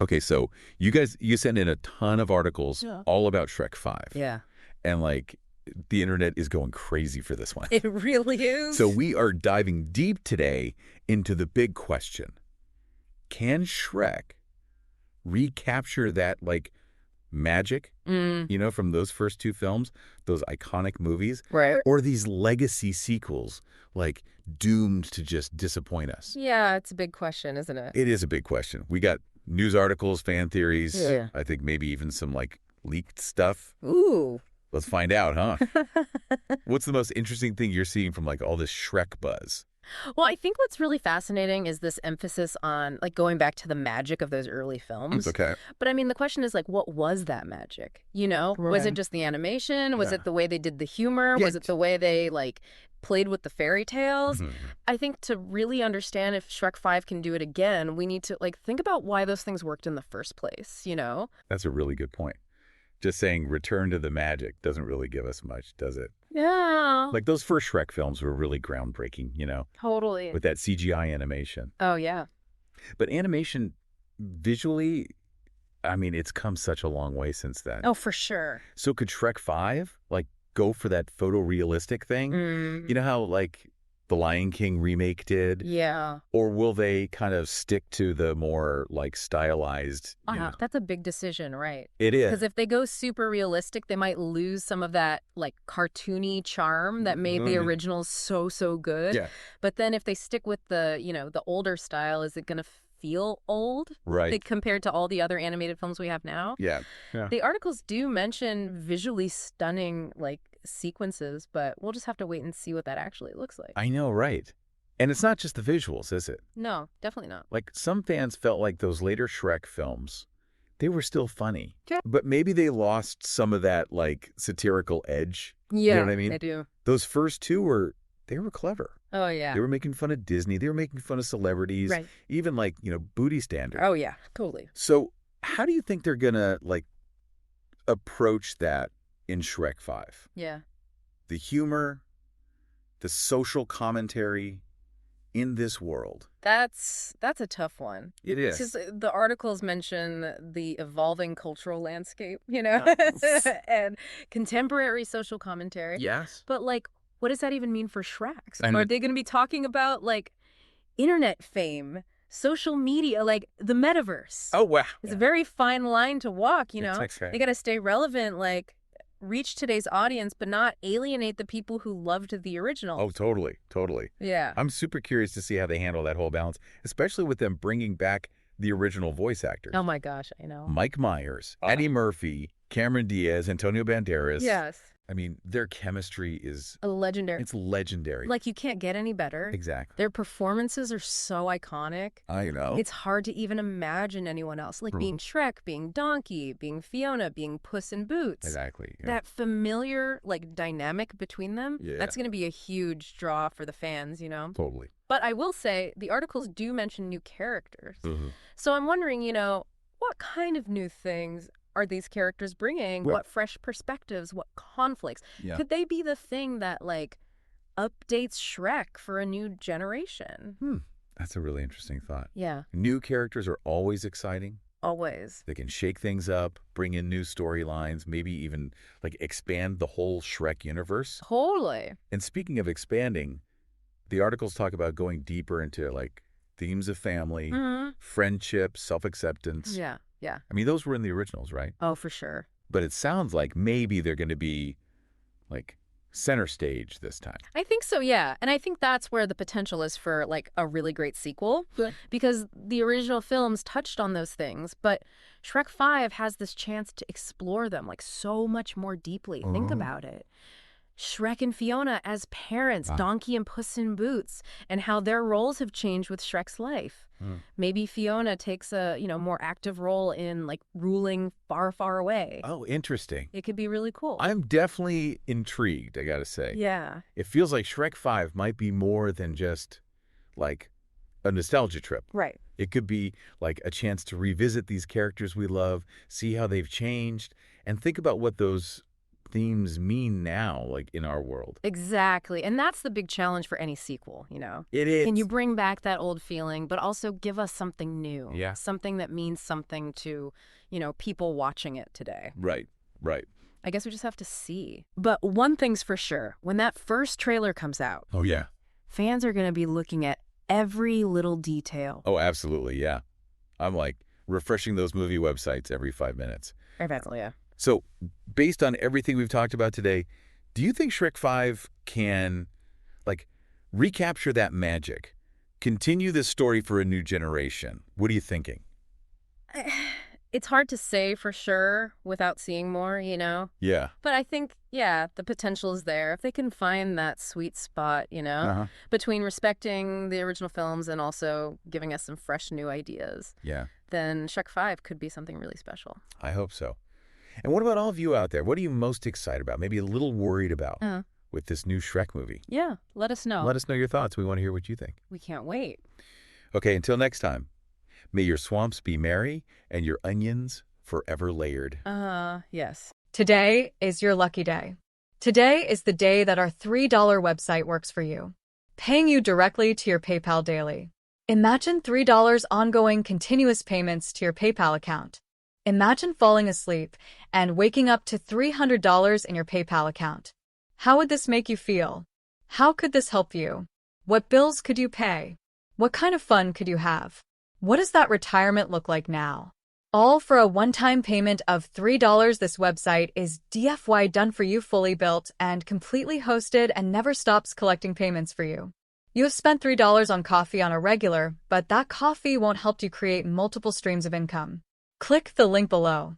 Okay, so you sent in a ton of articles all about Shrek 5. Yeah. And like the internet is going crazy for this one. It really is. So we are diving deep today into the big question. Can Shrek recapture that like magic, from those first two films, those iconic movies? Right. Or these legacy sequels, like doomed to just disappoint us? Yeah, it's a big question, isn't it? It is a big question. We got news articles, fan theories, Yeah. I think maybe even some like leaked stuff. Ooh. Let's find out, huh? What's the most interesting thing you're seeing from like all this Shrek buzz? Well, I think what's really fascinating is this emphasis on like going back to the magic of those early films. Okay. But I mean, the question is like, what was that magic? Was it just the animation? Was it the way they did the humor? Was it the way they like played with the fairy tales? I think to really understand if Shrek 5 can do it again, we need to like think about why those things worked in the first place, That's a really good point. Just saying return to the magic doesn't really give us much, does it? Yeah. Like those first Shrek films were really groundbreaking, Totally. with that CGI animation. Oh, yeah. But animation visually, I mean, it's come such a long way since then. Oh, for sure. So could Shrek 5 like go for that photorealistic thing? You know how like the Lion King remake did? Yeah. Or will they kind of stick to the more like stylized? That's a big decision, right? It is. Because if they go super realistic, they might lose some of that like cartoony charm that made the originals so good. Yeah. But then if they stick with the, the older style, is it going to feel old? Right. Like, compared to all the other animated films we have now? Yeah. The articles do mention visually stunning like sequences, but we'll just have to wait and see what that actually looks like. I know, right. And it's not just the visuals, is it? No, definitely not. Like some fans felt like those later Shrek films, they were still funny. Yeah. But maybe they lost some of that like satirical edge. Yeah, you know what I mean? they do. Those first two were clever. Oh, yeah. They were making fun of Disney. They were making fun of celebrities. Right. Even like, booty standards. Oh, yeah, totally. So how do you think they're going to like approach that in Shrek 5? Yeah. The humor, the social commentary in this world. That's a tough one. It is. Because the articles mention the evolving cultural landscape, and contemporary social commentary. Yes. But like, what does that even mean for Shreks? I know. Are they going to be talking about like internet fame, social media, like the metaverse? Oh, wow. It's a very fine line to walk, That's right. They got to stay relevant, like reach today's audience, but not alienate the people who loved the original. Oh, totally. Totally. Yeah. I'm super curious to see how they handle that whole balance, especially with them bringing back the original voice actors. Oh my gosh, I know. Mike Myers, Eddie Murphy, Cameron Diaz, Antonio Banderas. Yes. I mean, their chemistry is A legendary. it's legendary. Like, you can't get any better. Exactly. Their performances are so iconic. I know. It's hard to even imagine anyone else. Like being Shrek, being Donkey, being Fiona, being Puss in Boots. Exactly. Yeah. That familiar, like, dynamic between them, Yeah. that's going to be a huge draw for the fans, Totally. But I will say, the articles do mention new characters. Mm-hmm. So I'm wondering, what kind of new things are these characters bringing? Well, what fresh perspectives? What conflicts? Yeah. Could they be the thing that, like, updates Shrek for a new generation? That's a really interesting thought. Yeah, New characters are always exciting. always. They can shake things up, bring in new storylines, maybe even like expand the whole Shrek universe. Totally. And speaking of expanding, the articles talk about going deeper into like themes of family, friendship, self-acceptance. Yeah, yeah. I mean, those were in the originals, right? Oh, for sure. But it sounds like maybe they're going to be like center stage this time. I think so, yeah. And I think that's where the potential is for, like, a really great sequel. Because the original films touched on those things, but Shrek 5 has this chance to explore them, like, so much more deeply. Think about it. Shrek and Fiona as parents, Donkey and Puss in Boots, and how their roles have changed with Shrek's life. Maybe Fiona takes a, more active role in, like, ruling far, far away. Oh, interesting. It could be really cool. I'm definitely intrigued, I got to say. Yeah. It feels like Shrek 5 might be more than just like a nostalgia trip. Right. It could be like a chance to revisit these characters we love, see how they've changed, and think about what those themes mean now, like in our world. Exactly. And that's the big challenge for any sequel, you know? It is. Can you bring back that old feeling, but also give us something new? Yeah. Something that means something to, people watching it today. Right, right. I guess we just have to see. But one thing's for sure. When that first trailer comes out, Oh, yeah. fans are going to be looking at every little detail. Oh, absolutely, yeah. I'm like refreshing those movie websites every 5 minutes. Exactly, yeah. So, based on everything we've talked about today, do you think Shrek 5 can, recapture that magic? Continue this story for a new generation? What are you thinking? It's hard to say for sure without seeing more, Yeah. But I think, yeah, the potential is there. If they can find that sweet spot, between respecting the original films and also giving us some fresh new ideas, Yeah. then Shrek 5 could be something really special. I hope so. And what about all of you out there? What are you most excited about? Maybe a little worried about with this new Shrek movie? Yeah, let us know. Let us know your thoughts. We want to hear what you think. We can't wait. Okay, until next time, may your swamps be merry and your onions forever layered. Yes. Today is your lucky day. Today is the day that our $3 website works for you, paying you directly to your PayPal daily. Imagine $3 ongoing continuous payments to your PayPal account. Imagine falling asleep and waking up to $300 in your PayPal account. How would this make you feel? How could this help you? What bills could you pay? What kind of fun could you have? What does that retirement look like now? All for a one-time payment of $3. This website is DFY done for you, fully built and completely hosted, and never stops collecting payments for you. You have spent $3 on coffee on a regular, but that coffee won't help you create multiple streams of income. Click the link below.